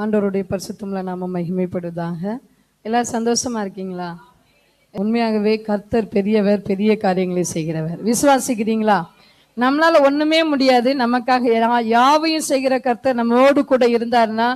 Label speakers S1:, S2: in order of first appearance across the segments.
S1: ஆண்டவருடைய பரிசுத்தமுள்ள நாம மகிமைப்படுவதாக. எல்லாரும் சந்தோஷமா இருக்கீங்களா? உண்மையாகவே கர்த்தர் பெரியவர், பெரிய காரியங்களை செய்கிறவர். விசுவாசிக்கிறீங்களா? நம்மளால ஒண்ணுமே முடியாது. நமக்காக யாவையும் செய்கிற கர்த்தர் நம்மோடு கூட இருந்தாருன்னா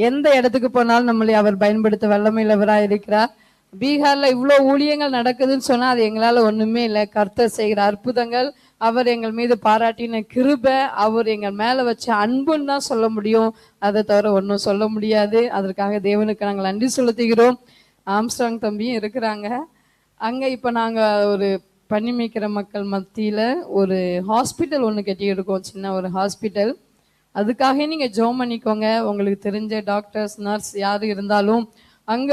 S1: எந்த இடத்துக்கு போனாலும் நம்மளை அவர் பயன்படுத்த வல்லமையுள்ளவராக இருக்கிறார். பீகார்ல இவ்வளவு ஊழியங்கள் நடக்குதுன்னு சொன்னா அது எங்களால ஒண்ணுமே இல்லை. கர்த்தர் செய்கிற அற்புதங்கள், அவர் எங்கள் மீது பாராட்டின கிருபை, அவர் எங்கள் மேல வச்ச அன்புன்னு தான் சொல்ல முடியும். அதை தவிர ஒன்றும் சொல்ல முடியாது. அதற்காக தேவனுக்கு நாங்கள் நன்றி செலுத்துகிறோம். ஆம்ஸ்ட்ராங் தம்பியும் இருக்கிறாங்க அங்க. இப்ப நாங்க ஒரு பண்ணி மேய்க்கிற மக்கள் மத்தியில ஒரு ஹாஸ்பிட்டல் ஒன்று கட்டி இருக்கோம், சின்ன ஒரு ஹாஸ்பிட்டல். அதுக்காக நீங்க ஜோம் பண்ணிக்கோங்க. உங்களுக்கு தெரிஞ்ச டாக்டர்ஸ், நர்ஸ் யாரு இருந்தாலும் அங்க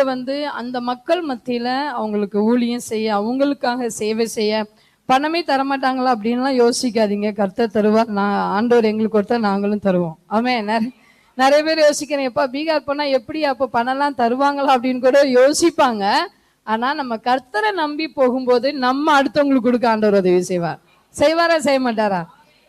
S1: அந்த மக்கள் மத்தியில அவங்களுக்கு ஊழியம் செய்ய, அவங்களுக்காக சேவை செய்ய பணமே தரமாட்டாங்களா அப்படின்லாம் யோசிக்காதீங்க. கர்த்தர் தருவார். ஆண்டவர் எங்களுக்கு கொடுத்தா நாங்களும் தருவோம். ஆமே. நிறைய பேர் யோசிக்கிறேன், எப்பா பீகார் போனா எப்படி அப்ப பணம்லாம் தருவாங்களா அப்படின்னு கூட யோசிப்பாங்க. ஆனா நம்ம கர்த்தரை நம்பி போகும்போது நம்ம அடுத்தவங்களுக்கு கொடுக்க ஆண்டவர் உதவி செய்வார். செய்வாரா செய்ய மாட்டாரா?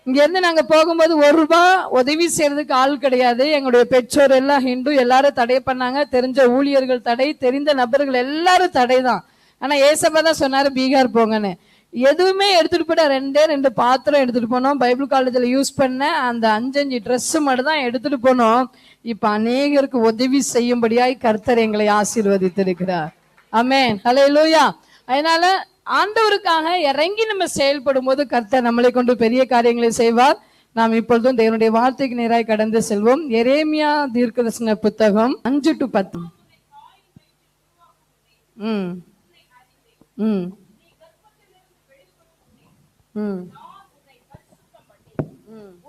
S1: இங்க இருந்து நாங்க போகும்போது 1 ரூபாய் உதவி செய்யறதுக்கு ஆள் கிடையாது. எங்களுடைய பெற்றோர் எல்லாம் ஹிந்து, எல்லாரும் தடை பண்ணாங்க. தெரிஞ்ச ஊழியர்கள் தடை, தெரிந்த நபர்கள் எல்லாரும் தடை தான். ஆனா ஏசப்பா தான் சொன்னாரு பீகார் போங்கன்னு. எதுவுமே எடுத்துட்டு போயிட 2 பாத்திரம் எடுத்துட்டு போனோம். பைபிள் காலேஜ்ல யூஸ் பண்ண அந்த 5 ட்ரெஸ் மட்டும் தான் எடுத்துட்டு போனோம். இப்ப அநேகருக்கு உதவி செய்யும்படியாய் கர்த்தர் எங்களை ஆசீர்வதித்திருக்கிறார். ஆமென், ஹல்லேலூயா. அதனால ஆண்டவருக்காக இறங்கி நம்ம செயல்படும் போது கர்த்தர் நம்மளை கொண்டு பெரிய காரியங்களை செய்வார். நாம் இப்பொழுதும் தேவனுடைய வார்த்தைக்கு நேராய் கடந்து செல்வோம். எரேமியா தீர்க்கதரிசன புத்தகம் 5-10.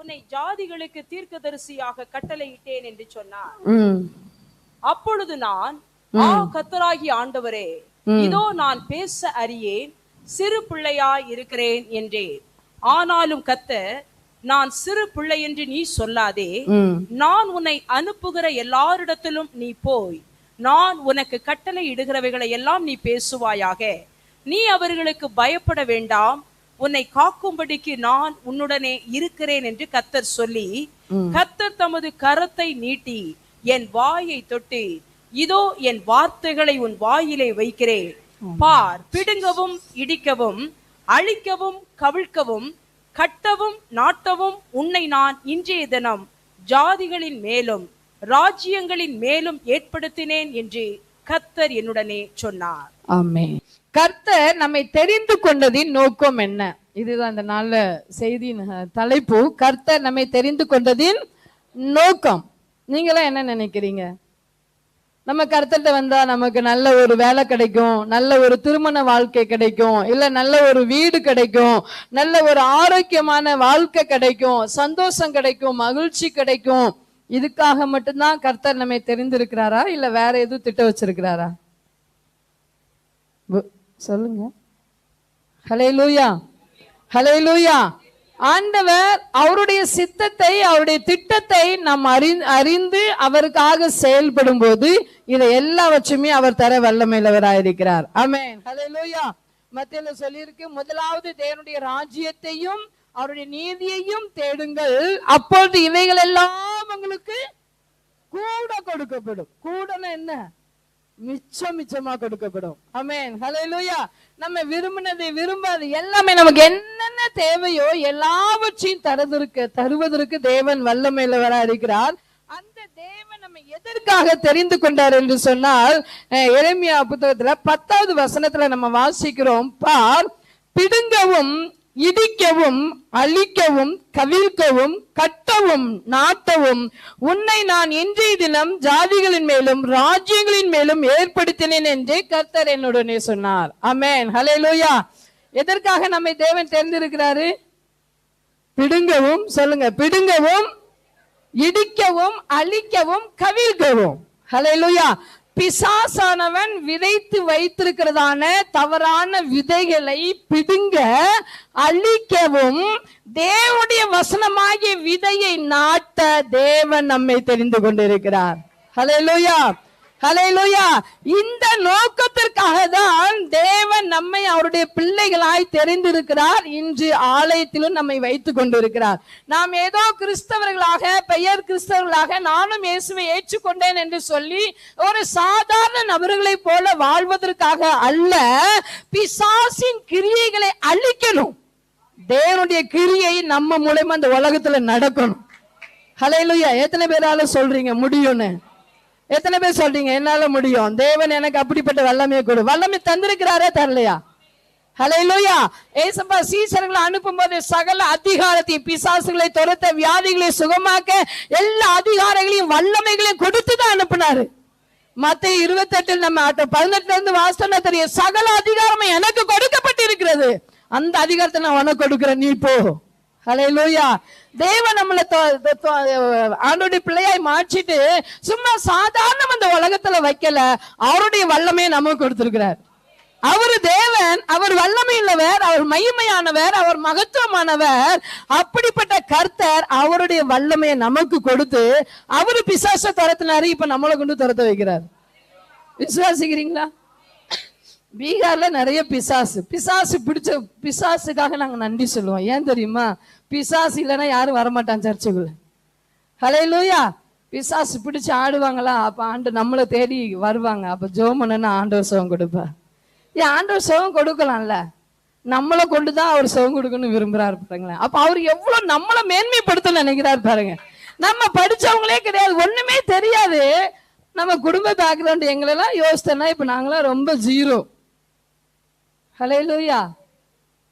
S2: உன்னை ஜாதிகளுக்கு தீர்க்கதரிசியாக கட்டளையிட்டேன் என்று சொன்னார். அப்பொழுது நான், கர்த்தராகிய ஆண்டவரே, இதோ நான் பேச அறியேன், சிறு பிள்ளையாய் இருக்கிறேன் என்றேன். ஆனாலும் கர்த்தர், நான் சிறு பிள்ளை என்று நீ சொல்லாதே, நான் உன்னை அனுப்புகிற எல்லாரிடத்திலும் நீ போய் நான் உனக்கு கட்டளை இடுகிறவைகளை எல்லாம் நீ பேசுவாயாக. நீ அவர்களுக்கு பயப்பட வேண்டாம், உன்னை காக்கும்படிக்கு நான் உன்னுடனே இருக்கிறேன் என்று கர்த்தர் சொல்லி, கர்த்தர் தமது கரத்தை நீட்டி என் வாயை தொட்டு, இதோ என் வார்த்தைகளை உன் வாயிலே வைக்கிறேன், பார், பிடுங்கவும் இடிக்கவும் அழிக்கவும் கவிழ்க்கவும் கட்டவும் நாட்டவும் உன்னை நான் இன்றைய தினம் ஜாதிகளின் மேலும் ராஜ்யங்களின் மேலும் ஏற்படுத்தினேன் என்று கர்த்தர் என்னுடனே சொன்னார்.
S1: ஆமென். கர்த்தர் நம்மை தெரிந்து கொண்டதின் நோக்கம் என்ன? இதுதான் இந்த நாள்ல செய்தியின் தலைப்பு. கர்த்தர் நம்மை தெரிந்து கொண்டதின் நோக்கம். நீங்களாம் என்ன நினைக்கிறீங்க? நம்ம கர்த்தர்கிட்ட வந்தா நமக்கு நல்ல ஒரு வேலை கிடைக்கும், நல்ல ஒரு திருமண வாழ்க்கை கிடைக்கும், இல்ல நல்ல ஒரு வீடு கிடைக்கும், நல்ல ஒரு ஆரோக்கியமான வாழ்க்கை கிடைக்கும், சந்தோஷம் கிடைக்கும், மகிழ்ச்சி கிடைக்கும். இதுக்காக மட்டும்தான் கர்த்தர் நம்மை தெரிந்திருக்கிறாரா, இல்ல வேற எதுவும் திட்டம் வச்சிருக்கிறாரா? சொல்லுங்க. ஹல்லேலூயா, ஹல்லேலூயா. ஆண்டவர் அவருடைய சித்தத்தை, அவருடைய திட்டத்தை நாம் அறிந்து அவருக்காக செயல்படும் போது இதை எல்லாவற்றுமே அவர் தர வல்லமையுள்ளவராயிருக்கிறார். ஆமென், ஹல்லேலூயா. மத்தேயுல சொல்லியிருக்கு, முதலாவது தேவனுடைய ராஜ்யத்தையும் அவருடைய நீதியையும் தேடுங்கள், அப்பொழுது இவைகள் எல்லாம் உங்களுக்கு கூட கொடுக்கப்படும். கூடனா என்ன? மிச்சமா கொடுக்கப்படும். ஆமென், ஹல்லேலூயா. நம்ம விரும்பினது விரும்பாது எல்லாமே நமக்கு என்னென்ன தேவையோ எல்லாவற்றையும் தருவதற்கு தேவன் வல்லமையுள்ளவரா இருக்கிறார். அந்த தேவன் நம்ம எதற்காக தெரிந்து கொண்டார் என்று சொன்னால், எரேமியா புத்தகத்துல 10வது வசனத்துல நம்ம வாசிக்கிறோம், பார், பிடுங்கவும் இடிக்கவும் அழிக்கவும் கவிழ்க்கவும் கட்டவும் நாட்டவும் உன்னை நான் இன்றைய தினம் ஜாதிகளின் மேலும் ராஜ்யங்களின் மேலும் ஏற்படுத்தினேன் என்று கர்த்தர் என்னுடனே சொன்னார். ஆமென், ஹல்லேலூயா. எதற்காக நம்மை தேவன் தெரிந்திருக்கிறாரு? பிடுங்கவும், சொல்லுங்க, பிடுங்கவும் இடிக்கவும் அழிக்கவும் கவிழ்க்கவும். ஹல்லேலூயா. பிசாசானவன் விதைத்து வைத்திருக்கிறதான தவறான விதைகளை பிடுங்க அழிக்கவும், தேவனுடைய வசனமாகிய விதையை நாட்ட தேவன் நம்மை தெரிந்து கொண்டிருக்கிறார். ஹல்லேலூயா. ஹல்லேலூயா. இந்த நோக்கத்திற்காக தான் தேவன் நம்மை அவருடைய பிள்ளைகளாய் தெரிந்திருக்கிறார். இன்று ஆலயத்திலும் நம்மை வைத்துக் கொண்டிருக்கிறார். நாம் ஏதோ கிறிஸ்தவர்களாக, பெயர் கிறிஸ்தவர்களாக, நானும் இயேசுவை ஏற்றுக்கொண்டேன் என்று சொல்லி ஒரு சாதாரண நபர்களை போல வாழ்வதற்காக அல்ல, பிசாசின் கிரியைகளை அழிக்கணும். தேவனுடைய கிரியை நம்ம மூலமா அந்த உலகத்துல நடக்கணும். ஹல்லேலூயா. எத்தனை பேரால சொல்றீங்க முடியும்னு? எத்தனை பேர் சொல்றீங்க என்னால முடியும், தேவன் எனக்கு அப்படிப்பட்ட வல்லமையை கொடு? வல்லமை தந்திருக்கிறாரே, தரலையா? ஹல்லேலூயா. ஏசப்பா சீசர்களை அனுப்பும் போது சகல அதிகாரத்தை, பிசாசுகளை துரத்த, வியாதிகளை சுகமாக்க, எல்லா அதிகாரங்களையும் வல்லமைகளையும் கொடுத்து தான் அனுப்பினாரு. மத்தேயு 28 நம்ம 18 இருந்து வாசித்தோம்னா தெரியும், சகல அதிகாரமும் எனக்கு கொடுக்கப்பட்டிருக்கிறது, அந்த அதிகாரத்தை நான் உனக்கு கொடுக்கிறேன், நீ போ. ஹல்லேலூயா. தேவன் நம்மளை ஆண்டோடைய பிள்ளையாய் மாற்றிட்டு சும்மா சாதாரண அந்த உலகத்துல வைக்கல, அவருடைய வல்லமையை நமக்கு கொடுத்திருக்கிறார். அவரு தேவன், அவர் வல்லமை உள்ளவர், அவர் மகிமையானவர், அவர் மகத்துவமானவர். அப்படிப்பட்ட கர்த்தர் அவருடைய வல்லமையை நமக்கு கொடுத்து அவரு பிசாசை துரத்தினாரு, இப்ப நம்மளை கொண்டு துரத்த வைக்கிறார். விசுவாசிக்கிறீங்களா? பீகார்ல நிறைய பிசாசு பிடிச்ச பிசாசுக்காக நாங்க நன்றி சொல்லுவோம். ஏன் தெரியுமா? பிசாசு இல்லைன்னா யாரும் வரமாட்டான் சர்ச்சுக்குள்ள. ஹல்லேலூயா. பிசாசு பிடிச்சு ஆடுவாங்களா, அப்ப ஆண்டு நம்மளை தேடி வருவாங்க. அப்ப ஜெபம் பண்ணா ஆண்டவர் சுகம் கொடுப்பா. ஏன் ஆண்டவர் சுகம் கொடுக்கலாம்ல, நம்மளை கொண்டுதான் அவர் சுகம் கொடுக்கணும்னு விரும்புறாரு பாருங்களேன். அப்ப அவர் எவ்வளவு நம்மளை மேன்மைப்படுத்த நினைக்கிறாரு பாருங்க. நம்ம படிச்சவங்களே கிடையாது, ஒண்ணுமே தெரியாது. நம்ம குடும்ப பேக்ரவுண்ட் எங்களெல்லாம் யோசித்தோம்னா இப்ப நாங்களாம் ரொம்ப ஜீரோ. ஹல்லேலூயா.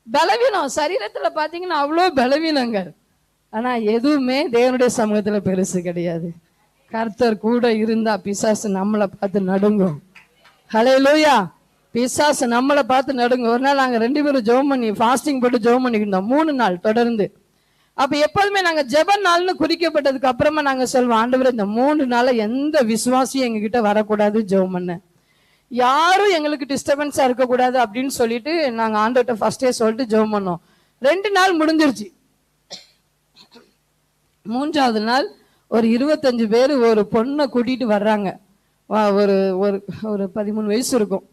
S1: பலவீனம், சரீரத்துல பாத்தீங்கன்னா அவ்வளோ பலவீனங்கள். ஆனா எதுவுமே தேவனுடைய சமூகத்துல பெருசு கிடையாது. கர்த்தர் கூட இருந்தா பிசாசு நம்மளை பார்த்து நடுங்கும். ஹல்லேலூயா. பிசாசு நம்மளை பார்த்து நடுங்கும். ஒரு நாள் நாங்க 2 பேரும் ஜெபம் பண்ணி ஃபாஸ்டிங் போட்டு ஜெபம் பண்ணிக்கிட்டோம் 3 நாள் தொடர்ந்து. அப்ப எப்போதுமே நாங்க ஜெப நாள்னு குறிக்கப்பட்டதுக்கு அப்புறமா நாங்க சொல்வோம், ஆண்டவரே இந்த 3 நாள எந்த விசுவாசியும் எங்க கிட்ட வரக்கூடாது, ஜெபம் பண்ண யாரும் எங்களுக்கு டிஸ்டர்பன்ஸா இருக்கக்கூடாது அப்படின்னு சொல்லிட்டு நாங்க ஆண்டவர்கிட்ட ஃபர்ஸ்டே சொல்லிட்டு ஜெபம் பண்ணோம். 2 நாள் முடிஞ்சிருச்சு. 3ஆவது நாள் ஒரு 25 பேர் ஒரு பொண்ணை கூட்டிட்டு வர்றாங்க. ஒரு ஒரு ஒரு 13 வயசு இருக்கும்.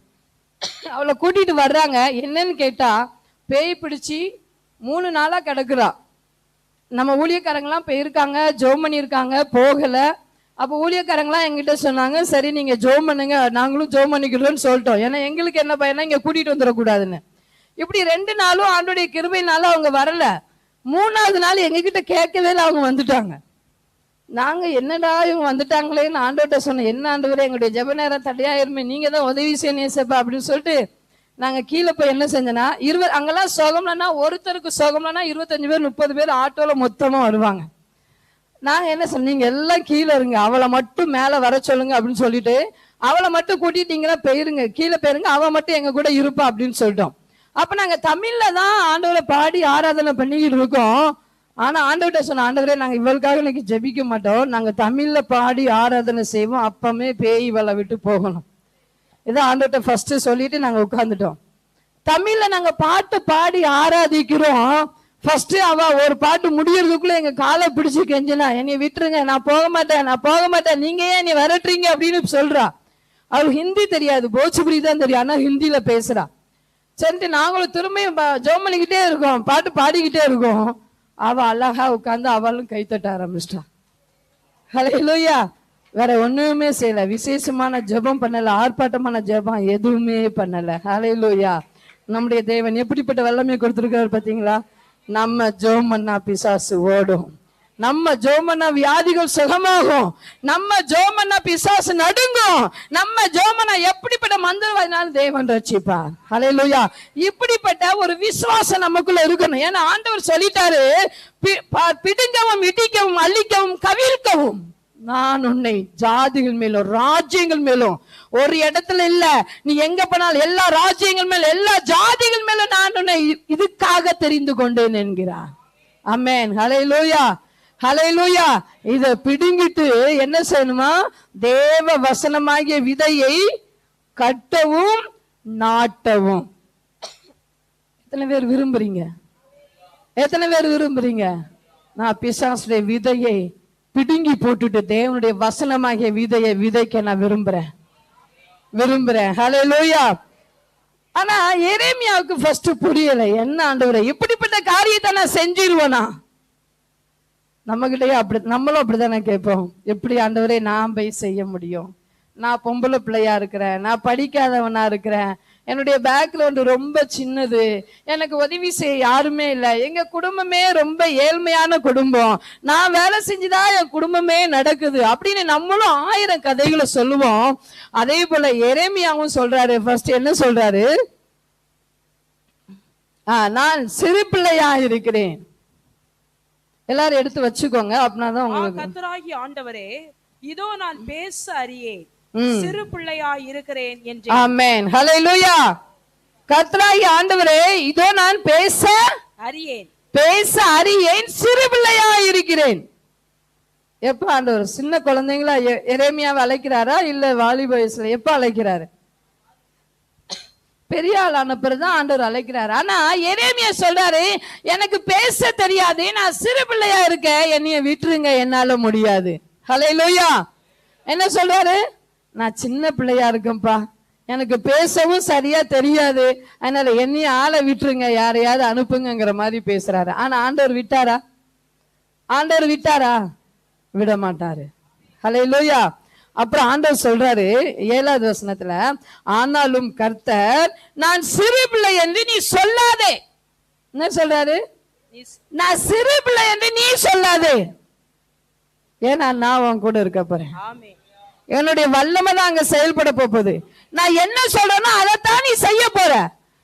S1: அவளை கூட்டிட்டு வர்றாங்க. என்னன்னு கேட்டா, பேய் பிடிச்சி 3 நாளா கிடக்குறா. நம்ம ஊழியக்காரங்களாம் போயிருக்காங்க, ஜெபம் பண்ணியிருக்காங்க, போகல. அப்போ ஊழியக்காரங்களாம் எங்கிட்ட சொன்னாங்க, சரி நீங்க ஜெபம் பண்ணுங்க, நாங்களும் ஜெபம் பண்ணிக்கிறோம்னு சொல்லிட்டோம். ஏன்னா எங்களுக்கு என்ன பயனா, இங்க கூட்டிட்டு வந்துடக்கூடாதுன்னு. இப்படி 2 நாளும் ஆண்டோடைய கிருபையினால அவங்க வரல. 3ஆவது நாள் எங்ககிட்ட கேட்கவே இல்லை, அவங்க வந்துட்டாங்க. நாங்க என்னடா இவங்க வந்துட்டாங்களேன்னு ஆண்டவர்கிட்ட சொன்னோம். என்ன ஆண்டவரே, எங்களுடைய ஜெப நேரம் தடையாயிருமே, நீங்க தான் உதவி செய்யணும் ஏசப்பா அப்படின்னு சொல்லிட்டு நாங்க கீழே போய் என்ன செஞ்சோன்னா, அங்கெல்லாம் சோகம்லன்னா, ஒருத்தருக்கு சோகம்லன்னா 25 பேர் 30 பேர் ஆட்டோல மொத்தமா வருவாங்க. நாங்க என்ன சொன்னோம், நீங்க எல்லாம் கீழே இருங்க, அவளை மட்டும் மேல வர சொல்லுங்க அப்படின்னு சொல்லிட்டு அவளை மட்டும் கூட்டிட்டீங்கன்னா போயிருங்க, கீழே போயிருங்க, அவ மட்டும் எங்க கூட இருப்பா அப்படின்னு சொல்லிட்டோம். அப்ப நாங்க தமிழ்ல தான் ஆண்டவரை பாடி ஆராதனை பண்ணிக்கிட்டு இருக்கோம். ஆனா ஆண்டவர்கிட்ட சொன்ன, ஆண்டவரே நாங்க இவளுக்காக இன்னைக்கு ஜெபிக்க மாட்டோம், நாங்க தமிழ்ல பாடி ஆராதனை செய்வோம், அப்பமே பேய் இவளை விட்டு போகணும். இதான் ஆண்டவர்கிட்ட ஃபர்ஸ்ட் சொல்லிட்டு நாங்க உட்கார்ந்துட்டோம். தமிழ்ல நாங்க பாட்டு பாடி ஆராதிக்கிறோம். ஃபர்ஸ்ட் அவ ஒரு பாட்டு முடியறதுக்குள்ள எங்க காலை பிடிச்சு கெஞ்சினா, என்னை விட்டுருங்க, நான் போக மாட்டேன், நான் போக மாட்டேன், நீங்க ஏன் என்னை விரட்டுறீங்க அப்படின்னு சொல்றா. அவள் ஹிந்தி தெரியாது, போஜ்புரி தான் தெரியும், ஆனா ஹிந்தியில பேசுறா. சரிட்டு நாங்களும் திரும்பியும் ஜெபம் பண்ணிக்கிட்டே இருக்கோம், பாட்டு பாடிக்கிட்டே இருக்கோம். அவ அழகா உட்கார்ந்து அவளும் கைத்தட்ட ஆரம்பிச்சிட்டா. ஹல்லேலூயா. வேற ஒண்ணுமே செய்யல, விசேஷமான ஜெபம் பண்ணல, ஆர்ப்பாட்டமான ஜெபம் எதுவுமே பண்ணல. ஹல்லேலூயா. நம்முடைய தேவன் எப்படிப்பட்ட வல்லமையை கொடுத்திருக்காரு பாத்தீங்களா? நம்ம ஜெபம் பண்ணா பிசாசு ஓடும், நம்ம ஜெபம் பண்ணா வியாதிகள் சுகமாகும், நம்ம ஜெபம் பண்ணா பிசாசு நடுங்கும், நம்ம ஜெபம் பண்ணா எப்படிப்பட்ட மந்திரவாதினாலும் தேவன் ரட்சிப்பார். ஹல்லேலூயா. இப்படிப்பட்ட ஒரு விசுவாசம் நமக்குள்ள இருக்கணும். ஏன்னா ஆண்டவர் சொல்லிட்டாரு, பிடுங்கவும் இடிக்கவும் அழிக்கவும் கவிழ்க்கவும் நான் உன்னை ஜாதிகள் மேலும் ராஜ்யங்கள் மேலும், ஒரு இடத்துல இல்ல, நீ எங்க போனாலும் எல்லா ராஜ்யங்கள் மேலும் எல்லா ஜாதிகள் மேலும் நான் உன்னை இதுக்காக தெரிந்து கொண்டேன் என்கிறார். ஆமென். ஹல்லேலூயா. ஹல்லேலூயா. இத பிடுங்கிட்டு என்ன செய்யணுமா? தேவ வசனமாகிய விதையை கட்டவும் நாட்டவும். எத்தனை பேர் விரும்புறீங்க? எத்தனை பேர் விரும்புறீங்க? நான் பிசாசுடைய விதையை பிடுங்கி போட்டுட்டு தேவனுடைய வசனமாகிய விதையை விதைக்க நான் விரும்புறேன். விரும்புறேன். ஹல்லேலூயா. ஆனா எரேமியாவுக்கு ஃபர்ஸ்ட் புரியல, என்ன ஆண்டவரே இப்படிப்பட்ட காரியத்தை நான் செஞ்சிருவேனா? நம்மகிட்டயே நம்மளும் அப்படித்தானே கேட்போம், எப்படி ஆண்டவரே நான் போய் செய்ய முடியும்? நான் பொம்பளை பிள்ளையா இருக்கிறேன், நான் படிக்காதவனா இருக்கிறேன், என்னுடைய பேக்ரவுண்ட் ரொம்ப சின்னது, எனக்கு உதவி செய்ய யாருமே இல்லை, எங்க குடும்பமே ரொம்ப ஏழ்மையான குடும்பம், நான் வேலை செஞ்சுதான் என் குடும்பமே நடக்குது அப்படின்னு நம்மளும் 1000 கதைகளை சொல்லுவோம். அதே போல எரேமியாவும் சொல்றாரு. ஃபர்ஸ்ட் என்ன சொல்றாரு? நான் சிறு பிள்ளையா இருக்கிறேன். எல்லாரும் எடுத்து வச்சுக்கோங்க, அப்படின்னாதான் உங்களுக்கு.
S2: கர்த்தராகிய ஆண்டவரே, இதோ நான் பேச அறியேன், சிறு பிள்ளையா இருக்கிறேன் என்று.
S1: ஆமென். ஹல்லேலூயா. கர்த்தராகிய ஆண்டவரே, இதோ நான் பேச அறியேன், சிறு பிள்ளையா இருக்கிறேன். எப்ப ஆண்டவர் சின்ன குழந்தைங்களா எரேமியாவை அழைக்கிறாரா, இல்ல வாலிப வயசுல எப்ப அழைக்கிறாரு? பெரிய ஆளான பிறகுதான் ஆண்டவர் அழைக்கிறாரு. ஆனா எரேமியா சொல்றாரு, எனக்கு பேச தெரியாது, நான் சிறு பிள்ளையா இருக்கேன், என்னைய விட்டுருங்க, என்னால முடியாது. ஹல்லேலூயா. என்ன சொல்றாரு? நான் சின்ன பிள்ளையா இருக்கேன்ப்பா, எனக்கு பேசவும் சரியா தெரியாது, அதனால என்னைய ஆளை விட்டுருங்க, யாரையாவது அனுப்புங்கிற மாதிரி பேசுறாரு. ஆனா ஆண்டவர் விட்டாரா? ஆண்டவர் விட்டாரா? விட மாட்டாரு. ஹல்லேலூயா. அப்புறம் ஆண்டவர் சொல்றாரு 7வது வசனத்துல, ஆனாலும் கர்த்தர் நான் சிறு பிள்ளை என்று நீ சொல்லாதே. என்ன சொல்றாரு? நான் சிறு பிள்ளை என்று நீ சொல்லாதே, ஏன்னா நான் உன் கூட இருக்க போறேன். என்னுடைய வல்லமை தான் அங்க செயல்பட போகுது. நான் என்ன சொல்றேனோ அதைத்தான் நீ செய்ய போற.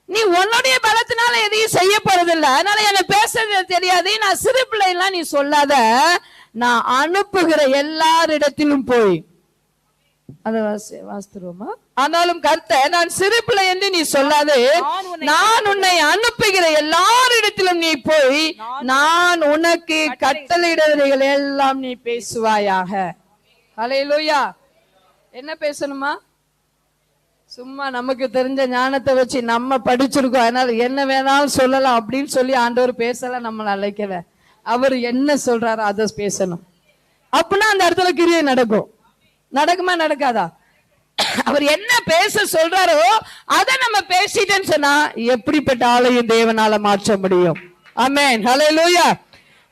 S1: நீ உன்னுடைய பலத்தினால எதையும் செய்ய போறதில்லை, அதனால என்ன பேசுறது தெரியாது, நான் சிறு பிள்ளை எல்லாம் நீ சொல்லாத, நான் அனுப்புகிற எல்லாரிடத்திலும் போய். அதை வாசித்துருவோமா? ஆனாலும் கர்த்தர் நான் சிறு பிள்ளை என்று நீ சொல்லாதே, நான் உன்னை அனுப்புகிற எல்லாரிடத்திலும் நீ போய், நான் உனக்கு கட்டளையிடுவதைகள் எல்லாம் நீ பேசுவாயாக. ஹல்லேலூயா. என்ன பேசணுமா? சும்மா நமக்கு தெரிஞ்ச ஞானத்தை வச்சு நம்ம படிச்சிருக்கோம், அதனால என்ன வேணாலும் சொல்லலாம் அப்படின்னு சொல்லி ஆண்டவர் பேசல, நம்மளை அழைக்கல. அவர் என்ன சொல்றாரோ அதை பேசணும். அப்படின்னா அந்த இடத்துல கிரியை நடக்கும். நடக்குமா நடக்காதா? அவர் என்ன பேச சொல்றாரோ அதை நம்ம பேசிட்டேன்னு சொன்னா எப்படிப்பட்ட ஆளையும் தேவனால மாற்ற முடியும். ஆமென். ஹல்லேலூயா.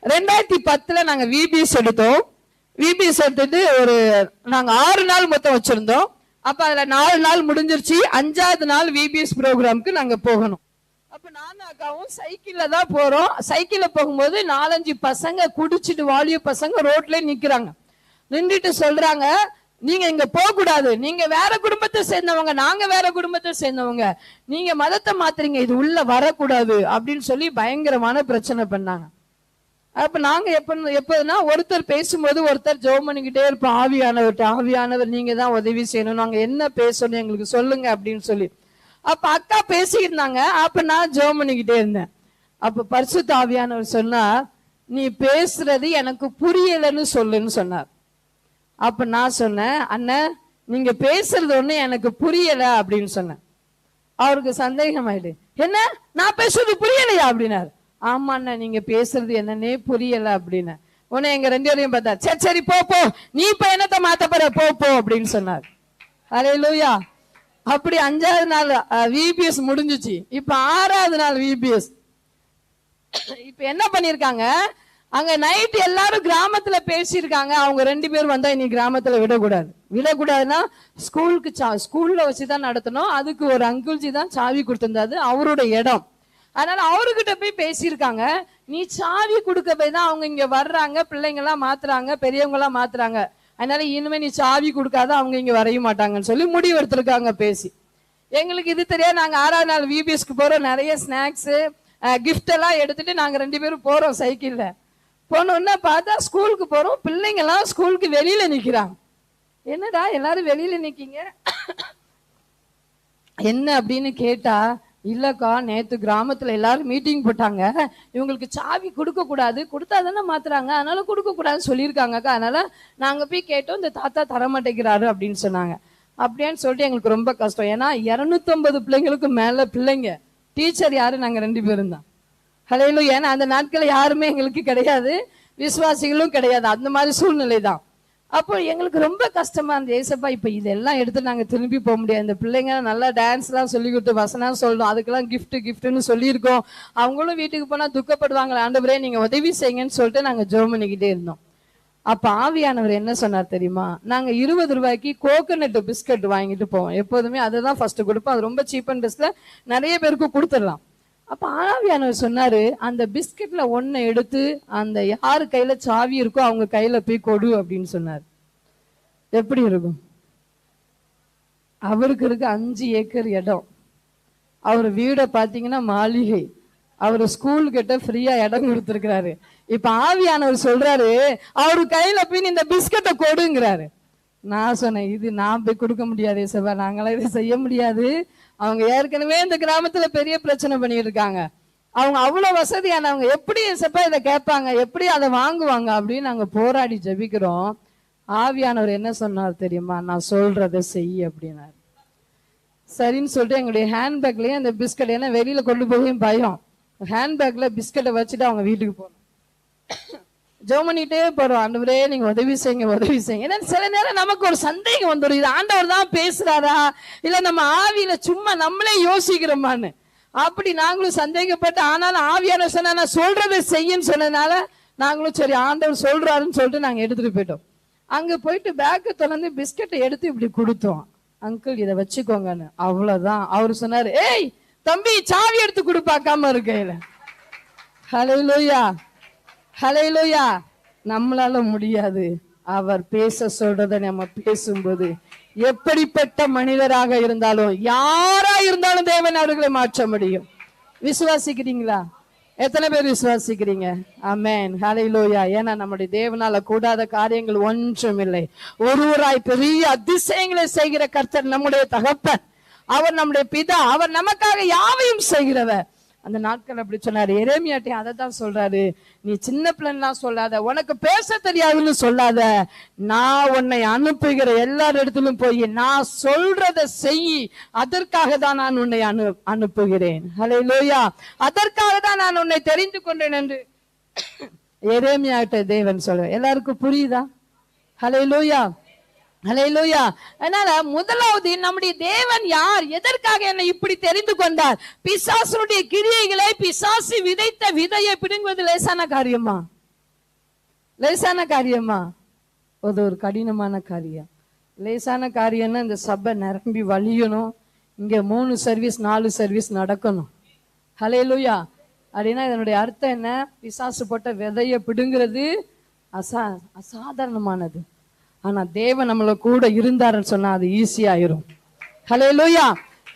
S1: 2010 நாங்க விபிஎஸ் எடுத்தோம். விபிஎஸ் எடுத்துட்டு நாங்க 6 நாள் மொத்தம் வச்சிருந்தோம். அப்ப அதுல 4 நாள் முடிஞ்சிருச்சு. 5வது நாள் விபிஎஸ் ப்ரோக்ராம்க்கு நாங்க போகணும். அப்ப நானும் அக்காவும் சைக்கிள்ல தான் போறோம். சைக்கிள்ல போகும்போது 4-5 பசங்க குடிச்சிட்டு, வாலிய பசங்க ரோட்ல நிக்கிறாங்க. நின்றுட்டு சொல்றாங்க, நீங்க இங்க போக கூடாது, நீங்க வேற குடும்பத்தை சேர்ந்தவங்க, நாங்க வேற குடும்பத்தை சேர்ந்தவங்க, நீங்க மதத்தை மாத்துறீங்க, இது உள்ள வரக்கூடாது அப்படின்னு சொல்லி பயங்கரமான பிரச்சனை பண்ணாங்க. அப்ப நாங்க எப்போதுனா ஒருத்தர் பேசும்போது ஒருத்தர் ஜெபம் பண்ணிக்கிட்டே இருப்போம், ஆவியானவர் நீங்க தான் உதவி செய்யணும், நாங்க என்ன பேசணும் எங்களுக்கு சொல்லுங்க அப்படின்னு சொல்லி. அப்ப அக்கா பேசிக்கிட்டாங்க, அப்ப நான் ஜெபம் பண்ணிக்கிட்டே இருந்தேன். அப்ப பரிசுத்த ஆவியானவர் சொன்னா, நீ பேசுறது எனக்கு புரியலன்னு சொல்லுன்னு சொன்னார். அப்ப நான் சொன்னேன், அண்ணன் நீங்க பேசுறது ஒண்ணு எனக்கு புரியல அப்படின்னு சொன்னேன். அவருக்கு சந்தேகம் ஆயிடு, என்ன நான் பேசுறது புரியலையா அப்படின்னாரு. ஆமா அண்ணா, நீங்க பேசுறது என்னன்னே புரியல அப்படின்னு. உன்னை எங்க 2 பேரையும் பார்த்தா, சரி சரி போ, நீ இப்ப என்னத்தை மாத்த போற, போ அப்படின்னு சொன்னார். ஹல்லேலூயா. அப்படி 5வது நாள் விபிஎஸ் முடிஞ்சிச்சு. இப்ப 6வது நாள் விபிஎஸ். இப்ப என்ன பண்ணிருக்காங்க, அங்க நைட் எல்லாரும் கிராமத்துல பேசியிருக்காங்க, அவங்க 2 பேர் வந்தா இனி கிராமத்துல விடக்கூடாதுன்னா ஸ்கூல்ல வச்சுதான் நடத்தணும். அதுக்கு ஒரு அங்குள்ஜி தான் சாவி கொடுத்திருந்தாரு, அவரோட இடம். அதனால அவர்கிட்ட போய் பேசியிருக்காங்க, நீ சாவி கொடுக்க போய் தான் அவங்க இங்க வர்றாங்க, பிள்ளைங்க எல்லாம் மாத்துறாங்க, பெரியவங்க எல்லாம் மாத்துறாங்க, அதனால இனிமே நீ சாவி கொடுக்காத, அவங்க இங்க வரைய மாட்டாங்கன்னு சொல்லி முடிவு எடுத்திருக்காங்க பேசி. எங்களுக்கு இது தெரியாது. நாங்க 6வது நாள் விபிஎஸ்க்கு போறோம், நிறைய ஸ்நாக்ஸ் கிஃப்ட் எல்லாம் எடுத்துட்டு நாங்க 2 பேரும் போறோம். சைக்கிள்ல போனோன்னா பார்த்தா ஸ்கூலுக்கு போறோம், பிள்ளைங்க எல்லாம் ஸ்கூலுக்கு வெளியில நிக்கிறாங்க. என்னடா எல்லாரும் வெளியில நிக்கீங்க என்ன அப்படின்னு கேட்டா, இல்லக்கா நேத்து கிராமத்துல எல்லாரும் மீட்டிங் போட்டாங்க, இவங்களுக்கு சாவி கொடுக்க கூடாது, கொடுத்தாதானே மாத்துறாங்க, அதனால கொடுக்க கூடாதுன்னு சொல்லியிருக்காங்கக்கா, அதனால நாங்க போய் கேட்டோம், இந்த தாத்தா தரமாட்டேங்கிறாரு அப்படின்னு சொன்னாங்க. அப்படியான்னு சொல்லிட்டு எங்களுக்கு ரொம்ப கஷ்டம். ஏன்னா 250 பிள்ளைங்களுக்கு மேல பிள்ளைங்க, டீச்சர் யாரு, நாங்க 2 பேரும் தான். ஹல்லேலூயா. ஏன்னா அந்த நாட்கள் யாருமே எங்களுக்கு கிடையாது, விசுவாசிகளும் கிடையாது, அந்த மாதிரி சூழ்நிலை தான். அப்போ எங்களுக்கு ரொம்ப கஷ்டமா இருந்தது. ஏசப்பா இப்ப இதெல்லாம் எடுத்து நாங்க திரும்பி போக முடியாது. இந்த பிள்ளைங்க நல்லா டான்ஸ் எல்லாம் சொல்லி கொடுத்து வசனம் சொல்லணும், அதுக்கெல்லாம் கிஃப்ட்னு சொல்லியிருக்கோம். அவங்களும் வீட்டுக்கு போனா துக்கப்படுவாங்களே, ஆண்டவரே நீங்க உதவி செய்யுங்கன்னு சொல்லிட்டு நாங்க ஜெபம் பண்ணிக்கிட்டே இருந்தோம். அப்ப ஆவியானவர் என்ன சொன்னார் தெரியுமா? நாங்க 20 ரூபாய்க்கு கோகோனட் பிஸ்கட் வாங்கிட்டு போவோம். எப்போதுமே அதுதான் ஃபர்ஸ்ட் கொடுப்போம். அது ரொம்ப சீப் அண்ட் பெஸ்ட்ல நிறைய பேருக்கு கொடுத்துடலாம். அப்ப ஆவியானவர் சொன்னாரு, அந்த பிஸ்கட்ல ஒன்ன எடுத்து அந்த யாரு கையில சாவி இருக்கோ அவங்க கையில போய் கொடு அப்படின்னு சொன்னார். எப்படி இருக்கும்? அவருக்கு இருக்கு 5 ஏக்கர் இடம். அவர் வீடை பாத்தீங்கன்னா மாளிகை. அவரு ஸ்கூல் கிட்ட ஃப்ரீயா இடம் கொடுத்திருக்கிறாரு. இப்ப ஆவியானவர் சொல்றாரு, அவரு கையில போய் இந்த பிஸ்கட்டை கொடுங்கிறாரு. நான் சொன்னேன், இது நான் போய் கொடுக்க முடியாது ஏசப்பா, நாங்களாம் இதை செய்ய முடியாது. அவங்க ஏற்கனவே இந்த கிராமத்துல பெரிய பிரச்சனை பண்ணிட்டு இருக்காங்க. அவங்க அவ்வளவு வசதியானவங்க, எப்படி ஏசப்பா இதை கேட்பாங்க, எப்படி அதை வாங்குவாங்க அப்படின்னு நாங்க போராடி ஜெபிக்கிறோம். ஆவியானவர் என்ன சொன்னார் தெரியுமா? நான் சொல்றதை செய் அப்படின்னாரு. சரின்னு சொல்லிட்டு எங்களுடைய ஹேண்ட்பேக்லயே அந்த பிஸ்கட், ஏன்னா வெளியில கொண்டு போகும் பயம், ஹேண்ட்பேக்ல பிஸ்கட்டை வச்சுட்டு அவங்க வீட்டுக்கு போனோம். ஜெபம் பண்ணிட்டே போறோம், ஆண்டவரே நீங்க உதவி செய்யுங்க உதவி செய்யுங்க. ஏன்னா சில நேரம் நமக்கு ஒரு சந்தேகம் வந்துடும், இது ஆண்டவர் தான் பேசுறாரா இல்ல நம்ம ஆவியில சும்மா நம்மளே யோசிக்கிறோமான்னு. அப்படி நாங்களும் சந்தேகப்பட்டு, ஆனாலும் ஆவியான சொன்னா நான் சொல்றதை செய்யுன்னு சொன்னதுனால நாங்களும் சரி ஆண்டவர் சொல்றாருன்னு சொல்லிட்டு நாங்க எடுத்துட்டு போயிட்டோம். அங்க போயிட்டு பேக்கை திறந்து பிஸ்கட்டை எடுத்து இப்படி கொடுத்தோம். அங்கிள் இதை வச்சுக்கோங்கன்னு. அவ்வளவுதான். அவரு சொன்னாரு, ஏய் தம்பி சாவி எடுத்து கொடுப்பாக்காம இருக்கையில. ஹல்லேலூயா ஹல்லேலூயா. நம்மளால முடியாது. அவர் பேச சொல்றதை நம்ம பேசும்போது எப்படிப்பட்ட மனிதராக இருந்தாலும் யாரா இருந்தாலும் தேவன் அவர்களை மாற்ற முடியும். விசுவாசிக்கிறீங்களா? எத்தனை பேர் விசுவாசிக்கிறீங்க? ஆமென் ஹல்லேலூயா. ஏன்னா நம்முடைய தேவனால கூடாத காரியங்கள் ஒன்றும் இல்லை. ஒருவராய் பெரிய அதிசயங்களை செய்கிற கர்த்தர் நம்முடைய தகப்பன். அவர் நம்முடைய பிதா. அவர் நமக்காக யாவையும் செய்கிறவர். அந்த நாட்கள் அப்படி சொன்னாரு. எரேமியாட்டையும் அதை தான் சொல்றாரு, நீ சின்ன பிள்ளைலாம் சொல்லாத, உனக்கு பேச தெரியாதுன்னு சொல்லாத, நான் உன்னை அனுப்புகிற எல்லார் இடத்திலும் போய் நான் சொல்றதை செய், அதற்காக தான் நான் உன்னை அனுப்புகிறேன். ஹல்லேலூயா. அதற்காக தான் நான் உன்னை தெரிந்து கொண்டேன் என்று எரேமியாட்ட தேவன் சொல்ற. எல்லாருக்கும் புரியுதா? ஹல்லேலூயா ஹல்லேலூயா. அதனால முதலாவது நம்முடைய தேவன் யார், எதற்காக என்னை இப்படி தெரிந்து கொண்டார்? பிசாசுடைய கிரியைகளை, பிசாசு விதைத்த விதையை பிடுங்குவது லேசான காரியமா? லேசான காரியமா? ஒரு கடினமான காரியம். லேசான காரியம்னா இந்த சபை நிரம்பி வழியணும், இங்க 3 சர்வீஸ் 4 சர்வீஸ் நடக்கணும். ஹல்லேலூயா. அப்படின்னா இதனுடைய அர்த்தம் என்ன? பிசாசு போட்ட விதையை பிடுங்கிறது அசாதாரணமானது. ஆனா தேவன் நம்மள கூட இருந்தாருன்னு சொன்னா அது ஈஸியாயிரும். ஹல்லேலூயா.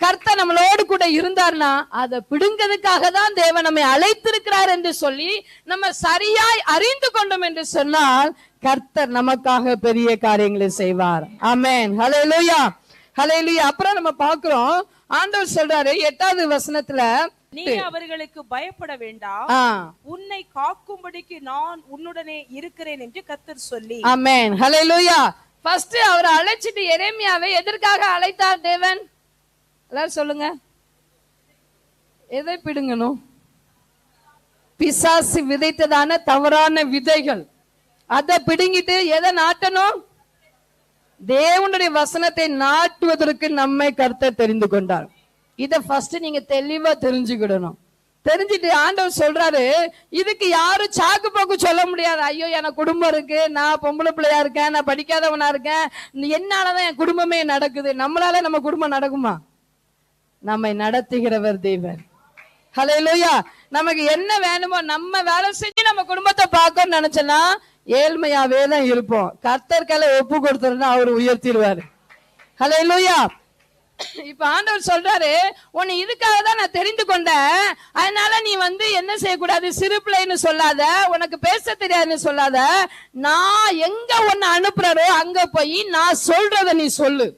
S1: கர்த்தர் நம்மளோடு கூட இருந்தார்னா அதை பிடுங்கிறதுக்காக தான் தேவன் நம்மை அழைத்திருக்கிறார் என்று சொல்லி நம்ம சரியாய் அறிந்து கொண்டோம் என்று சொன்னால் கர்த்தர் நமக்காக பெரிய காரியங்களை செய்வார். ஆமென் ஹல்லேலூயா ஹல்லேலூயா. அப்புறம் நம்ம பார்க்கிறோம், ஆண்டவர் சொல்றாரு 8வது வசனத்துல,
S2: நீ அவர்களுக்கு பயப்பட வேண்டாம், உன்னை காக்கும்படிக்கு நான் உன்னுடனே இருக்கிறேன் என்று கர்த்தர் சொல்லி.
S1: ஆமென் ஹல்லேலூயா. ஃபர்ஸ்ட் அவர் அழைச்சிட்டு எரேமியாவை எதற்காக அழைத்தார் தேவன்? எல்லாரும் சொல்லுங்க. எதை பிடுங்கணும்? பிசாசு விதைத்ததான தவறான விதைகள். அதை பிடுங்கிட்டு எதை நாட்டணும்? தேவனுடைய வசனத்தை நாட்டுவதற்கு நம்மை கர்த்தர் தெரிந்து கொண்டார். இத ஃபர்ஸ்ட் நீங்க தெளிவா தெரிஞ்சுக்கிடணும். தெரிஞ்சுட்டு ஆண்டவர் சொல்றாரு, இதுக்கு யாரும் சாக்கு போக்கு சொல்ல முடியாது. ஐயோ எனக்கு குடும்பம் இருக்கு, நான் பொம்பளை பிள்ளையா இருக்கேன், நான் படிக்காதவனா இருக்கேன், என்னாலதான் என் குடும்பமே நடக்குது. நம்மளால நம்ம குடும்பம் நடக்குமா? நம்மை நடத்துகிறவர் தேவன். ஹல்லேலூயா. நமக்கு என்ன வேணுமோ நம்ம வேலை செஞ்சு நம்ம குடும்பத்தை பார்க்கணும்னு நினைச்சோம்னா ஏழ்மையாவே தான் இருப்போம். கர்த்தர் கையில ஒப்பு கொடுத்துருந்தா அவர் உயர்த்திடுவாரு. ஹல்லேலூயா. இப்ப ஆண்டவர் சொல்றாரு, உன்னை இதுக்காக தான் நான் தெரிந்து கொண்டேன், அதனால நீ என்ன செய்யக்கூடாது, சிறு பிள்ளைன்னு சொல்லாத, உனக்கு பேச தெரியாதுன்னு சொல்லாத, நான் எங்க உன்னை அனுப்புறாரோ அங்க போய் நான் சொல்றத நீ சொல்லு.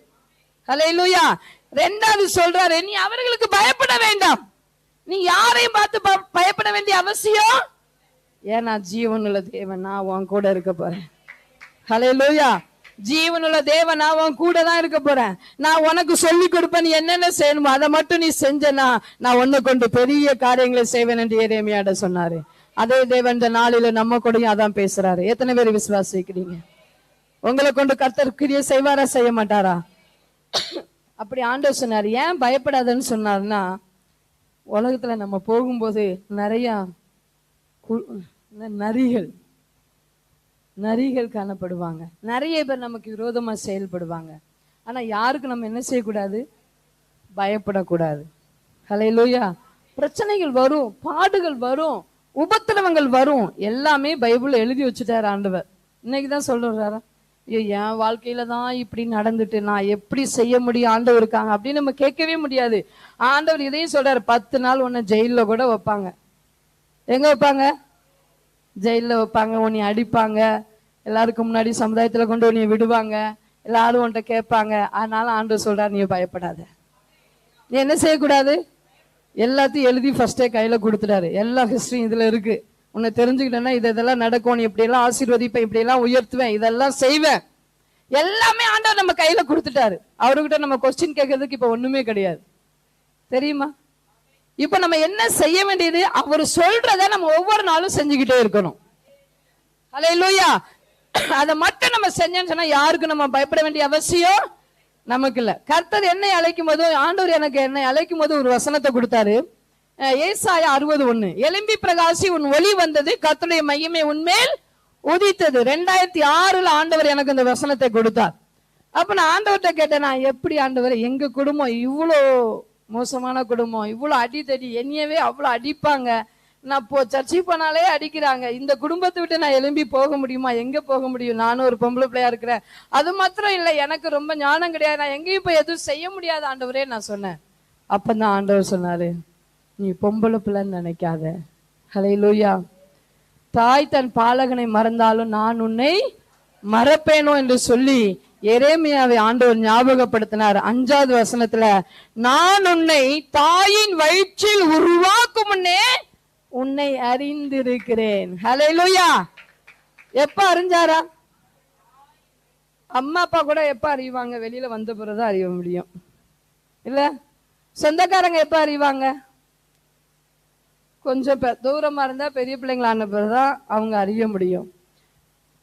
S1: ஹல்லேலூயா. 2வது சொல்றாரு, நீ அவர்களுக்கு பயப்பட வேண்டாம். நீ யாரையும் பார்த்து பயப்பட வேண்டிய அவசியம், ஏன்னா ஜீவனுள்ள தேவன் நான் உன் கூட இருக்க போறேன். ஹல்லேலூயா. ஜீவனுள்ள தேவன் நான் உன் கூட தான் இருக்க போறேன். நான் உனக்கு சொல்லி கொடுப்பேன், நீ என்னென்ன செய்யணுமோ அதை மட்டும் நீ செஞ்சனா நான் உன்னை கொண்டு பெரிய காரியங்களை செய்வேன் என்று எரேமியாட்ட சொன்னாரு. அதே தேவன் இந்த நாளில நம்ம கூடயும் அதான் பேசுறாரு. எத்தனை பேர் விசுவாசிக்கிறீங்க? உங்களை கொண்டு கர்த்தர் கிரியை செய்வாரா செய்ய மாட்டாரா? அப்படி ஆண்டவர் சொன்னார். ஏன் பயப்படாதன்னு சொன்னார்னா, உலகத்துல நம்ம போகும்போது நிறைய நரிகள் காணப்படுவாங்க. நிறைய பேர் நமக்கு விரோதமா செயல்படுவாங்க. ஆனா யாருக்கு நம்ம என்ன செய்யக்கூடாது? பயப்படக்கூடாது. ஹல்லேலூயா. பிரச்சனைகள் வரும், பாடுகள் வரும், உபத்திரவங்கள் வரும். எல்லாமே பைபிள்ல எழுதி வச்சுட்டாரு ஆண்டவர். இன்னைக்குதான் சொல்றாரா, ஐயோ என் வாழ்க்கையில தான் இப்படி நடந்துட்டு நான் எப்படி செய்ய முடியும் ஆண்டவர் இருக்காங்க அப்படின்னு நம்ம கேட்கவே முடியாது. ஆண்டவர் இதையும் சொல்றாரு, 10 நாள் உன்னை ஜெயில கூட வைப்பாங்க. எங்க வைப்பாங்க? ஜெயில வைப்பாங்க. உன்னை அடிப்பாங்க, எல்லாருக்கும் முன்னாடி சமுதாயத்துல கொண்டு உன்னை விடுவாங்க, எல்லாரும் உன்கிட்ட கேட்பாங்க. அதனால ஆண்டவர் சொல்றாரு, நீ பயப்படாத. நீ என்ன செய்யக்கூடாது? எல்லாத்தையும் எழுதி ஃபர்ஸ்டே கையில கொடுத்துட்டாரு. எல்லா ஹிஸ்டரியும் இதுல இருக்கு. உன்னை தெரிஞ்சுக்கிட்டேன்னா இதெல்லாம் நடக்கும், நீ இப்படி எல்லாம் ஆசீர்வதிப்பேன், இப்படி எல்லாம் உயர்த்துவேன், இதெல்லாம் செய்வேன். எல்லாமே ஆண்டவர் நம்ம கையில கொடுத்துட்டாரு. அவர்கிட்ட நம்ம கொஸ்டின் கேட்கறதுக்கு இப்ப ஒண்ணுமே கிடையாது. தெரியுமா? இப்ப நம்ம என்ன செய்ய வேண்டியது? அவர் சொல்றத நம்ம ஒவ்வொரு நாளும் செஞ்சுக்கிட்டே இருக்கணும். ஹல்லேலூயா. அதை மட்டும் நம்ம செஞ்சோம்னு சொன்னா யாருக்கு நம்ம பயப்பட வேண்டிய அவசியம் நமக்கு இல்ல. கர்த்தர் என்னை அழைக்கும் போது, ஆண்டவர் எனக்கு என்னை அழைக்கும் போது ஒரு வசனத்தை கொடுத்தாரு. ஏசாயா 60:1, எலும்பி பிரகாசி உன் ஒளி வந்தது, கர்த்தருடைய மகிமை உன்மேல் உதித்தது. 2006 ஆண்டவர் எனக்கு இந்த வசனத்தை கொடுத்தார். அப்ப நான் ஆண்டவர்கிட்ட கேட்டேன், நான் எப்படி ஆண்டவர், எங்க குடும்பம் இவ்வளோ மோசமான குடும்பம், இவ்வளோ அடித்தடி, என்னையவே அவ்வளோ அடிப்பாங்க, நான் சர்ச்சைக்கு போனாலே அடிக்கிறாங்க, இந்த குடும்பத்தை விட்டு நான் எழும்பி போக முடியுமா? எங்க போக முடியும்? நானும் ஒரு பொம்பளை பிள்ளையா இருக்கிறேன். அது மாத்திரம் இல்லை, எனக்கு ரொம்ப ஞானம் கிடையாது, நான் எங்கேயும் போய் எதுவும் செய்ய முடியாது ஆண்டவரே நான் சொன்னேன். அப்பதான் ஆண்டவர் சொன்னாரு, நீ பொம்பளை பிள்ளைன்னு நினைக்காத. ஹல்லேலூயா. தாய் தன் பாலகனை மறந்தாலும் நான் உன்னை மறப்பேனோ என்று சொல்லி எரேமியாவை ஆண்டவர் ஞாபகப்படுத்தினார். 5வது வசனத்துல, நான் உன்னை தாயின் வயிற்றில் உருவாக்கும் முன்னே உன்னை அறிந்திருக்கிறேன். ஹல்லேலூயா. எப்ப அறிஞ்சாரா? அம்மா அப்பா கூட எப்ப அறிவாங்க? வெளியில வந்த பிறகுதான் அறிய முடியும் இல்ல? சொந்தக்காரங்க எப்ப அறிவாங்க? கொஞ்சம் தூரமா இருந்தா பெரிய பிள்ளைங்களான பிறகுதான் அவங்க அறிய முடியும்.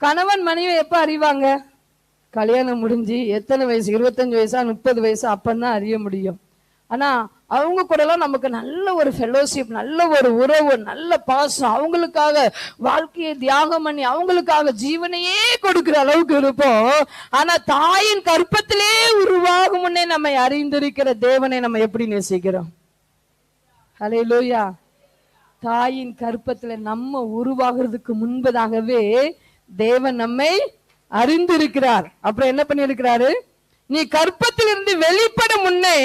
S1: கணவன் மனைவி எப்ப அறிவாங்க? கல்யாணம் முடிஞ்சு எத்தனை வயசு, 25 வயசா 30 வயசு, அப்பந்தான் அறிய முடியும். ஆனா அவங்க கூட எல்லாம் நமக்கு நல்ல ஒரு ஃபெலோஷிப், நல்ல ஒரு உறவு, நல்ல பாசம், அவங்களுக்காக வாழ்க்கையை தியாகம் பண்ணி அவங்களுக்காக ஜீவனையே கொடுக்கிற அளவுக்கு இருப்போம். ஆனா தாயின் கற்பத்திலே உருவாகும் முன்னே நம்மை அறிந்திருக்கிற தேவனை நம்ம எப்படி நேசிக்கிறோம்? ஹல்லேலூயா. தாயின் கற்பத்துல நம்ம உருவாகிறதுக்கு முன்பதாகவே தேவன் நம்மை அறிந்திருக்கிறார். அப்புறம் என்ன பண்ணிருக்கிறாரு? நீ கற்பத்திலிருந்து வெளிப்படும் முன்னே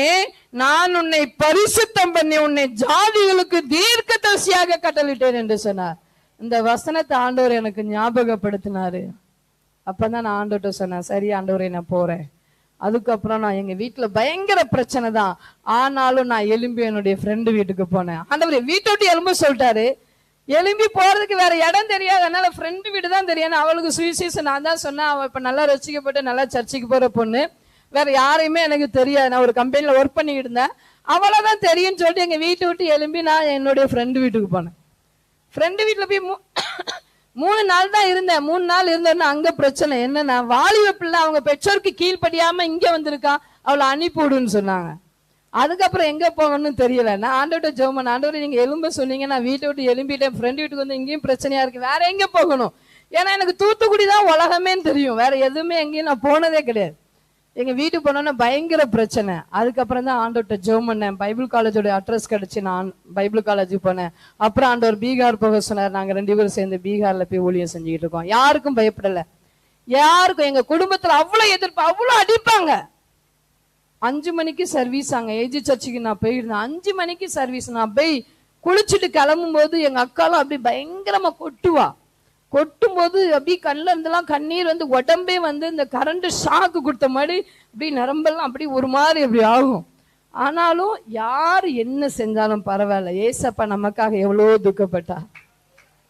S1: நான் உன்னை பரிசுத்தம் பண்ணி உன்னை ஜாதிகளுக்கு தீர்க்கதரிசியாக கட்டளிட்டேன் என்று சொன்னார். இந்த வசனத்தை ஆண்டவர் எனக்கு ஞாபகப்படுத்தினாரு. அப்பதான் நான் ஆண்டவர்கிட்ட சொன்னேன், சரி ஆண்டவரே நான் போறேன். அதுக்கப்புறம் நான் எங்க வீட்டுல பயங்கர பிரச்சனை தான், ஆனாலும் நான் எழும்பி என்னுடைய ஃப்ரெண்டு வீட்டுக்கு போனேன். ஆண்டவரே வீட்டை விட்டு எலும்பு சொல்லிட்டாரு, எழும்பி போறதுக்கு வேற இடம் தெரியாது, அதனால ஃப்ரெண்டு வீடு தான் தெரியும். அவளுக்கு சுவிசேஷம் நான் தான் சொன்னேன். அவ இப்ப நல்லா ரசிக்கப்பட்டு நல்லா சர்ச்சைக்கு போற பொண்ணு, வேற யாரையுமே எனக்கு தெரியாது. நான் ஒரு கம்பெனில ஒர்க் பண்ணிக்கிட்டு இருந்தேன், அவ்வளவுதான் தெரியும்னு சொல்லிட்டு எங்க வீட்டை விட்டு எழும்பி நான் என்னுடைய ஃப்ரெண்டு வீட்டுக்கு போனேன். ஃப்ரெண்டு வீட்டுல போய் 3 நாள் தான் இருந்தேன். 3 நாள் இருந்தேன்னா அங்க பிரச்சனை என்னன்னா, வாலிப பிள்ளை அவங்க பெற்றோருக்கு கீழ்படியாம இங்க வந்திருக்கா, அவளை அனுப்பிவிடுன்னு சொன்னாங்க. அதுக்கப்புறம் எங்க போகணும்னு தெரியல. நான் ஆண்டவர்கிட்ட ஜெபம் பண்ணேன், ஆண்டவரே நீங்க எலும்ப சொன்னீங்க, நான் வீட்டை விட்டு எழும்பிட்டேன், ஃப்ரெண்டு வீட்டுக்கு வந்து இங்கேயும் பிரச்சனையா இருக்கு, வேற எங்க போகணும்? ஏன்னா எனக்கு தூத்துக்குடி தான் உலகமே தெரியும், வேற எதுவுமே எங்கேயும் நான் போனதே கிடையாது. எங்க வீட்டுக்கு போனோன்னா பயங்கர பிரச்சனை. அதுக்கப்புறம் தான் ஆண்டவர்கிட்ட ஜெபம் பண்ணேன். பைபிள் காலேஜோட அட்ரஸ் கிடைச்சு நான் பைபிள் காலேஜுக்கு போனேன். அப்புறம் ஆண்டவர் பீகார் போக சொன்னார். நாங்க 2 பேரும் சேர்ந்து பீகார்ல போய் ஊழியம் செஞ்சுக்கிட்டு இருக்கோம். யாருக்கும் பயப்படல, யாருக்கும். எங்க குடும்பத்துல அவ்வளவு எதிர்ப்பு, அவ்வளவு அடிப்பாங்க. 5 மணிக்கு சர்வீஸ், அங்க ஏஜி சர்ச்சுக்கு நான் போயிருந்தேன். 5 மணிக்கு சர்வீஸ். நான் போய் குளிச்சுட்டு கிளம்பும் போது எங்க அக்காலாம் அப்படி பயங்கரமா கொட்டும் போது அப்படி கண்ணில் இருந்தெல்லாம் கண்ணீர் வந்து உடம்பே வந்து இந்த கரண்ட் ஷாக்கு கொடுத்த மாதிரி அப்படி நரம்பெல்லாம் அப்படி ஒரு மாதிரி அப்படி ஆகும். ஆனாலும் யார் என்ன செஞ்சாலும் பரவாயில்ல, ஏசப்பா நமக்காக எவ்வளோ துக்கப்பட்டார்,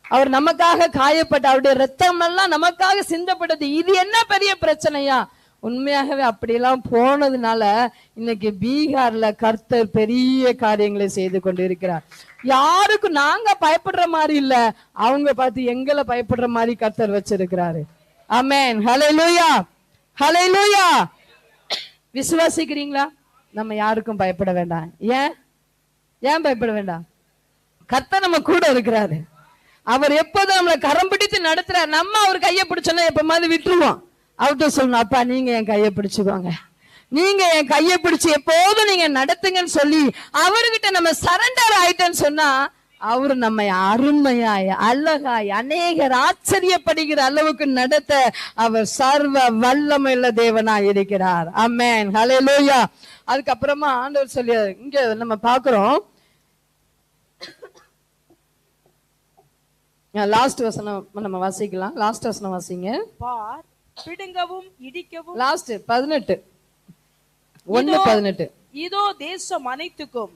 S1: அவர் நமக்காக காயப்பட்ட, அவருடைய ரத்தம் எல்லாம் நமக்காக சிந்தப்பட்டது. இது என்ன பெரிய பிரச்சனையா? உண்மையாகவே அப்படியெல்லாம் போனதுனால இன்னைக்கு பீகார்ல கர்த்தர் பெரிய காரியங்களை செய்து கொண்டு இருக்கிறார். யாருக்கும் நாங்க பயப்படுற மாதிரி இல்ல, அவங்க பார்த்து எங்களை பயப்படுற மாதிரி கர்த்தர் வச்சிருக்கிறாரு. ஆமென். ஹல்லேலூயா, ஹல்லேலூயா. விசுவாசிக்கிறீங்களா? நம்ம யாருக்கும் பயப்பட வேண்டாம். ஏன் பயப்பட வேண்டாம்? கர்த்தர் நம்ம கூட இருக்கிறாரு. அவர் எப்போதும் நம்மளை கரம் பிடித்து நடத்துறாரு. நம்ம அவர் கையை பிடிச்சோன்னா எப்ப மாதிரி விட்டுருவோம். அவர்கிட்ட சொல்லணும், அப்பா நீங்க என் கையை பிடிச்சுக்கோங்க, நீங்க என் கையை பிடிச்சு எப்போதும் நீங்க நடத்துங்கன்னு சொல்லி அவர்கிட்ட நம்ம சரண்டர் ஆயிட்டேன்னு சொன்னா அவரு நம்ம அருமையாய் அழகாய் அநேகர் ஆச்சரியப்படுகிற அளவுக்கு நடத்த அவர் சர்வ வல்லமையுள்ள தேவனாய் இருக்கிறார். ஆமென், ஹல்லேலூயா. அதுக்கப்புறமா ஆண்டவர் சொல்லி இங்க நம்ம பாக்குறோம், லாஸ்ட் வசனம் நம்ம வாசிக்கலாம். லாஸ்ட் வசனம் வாசிங்க.
S2: பார், பிடுங்கவும் இடிக்கவும்.
S1: லாஸ்ட் 18 1:18.
S2: இதோ தேசம் அனைத்துக்கும்,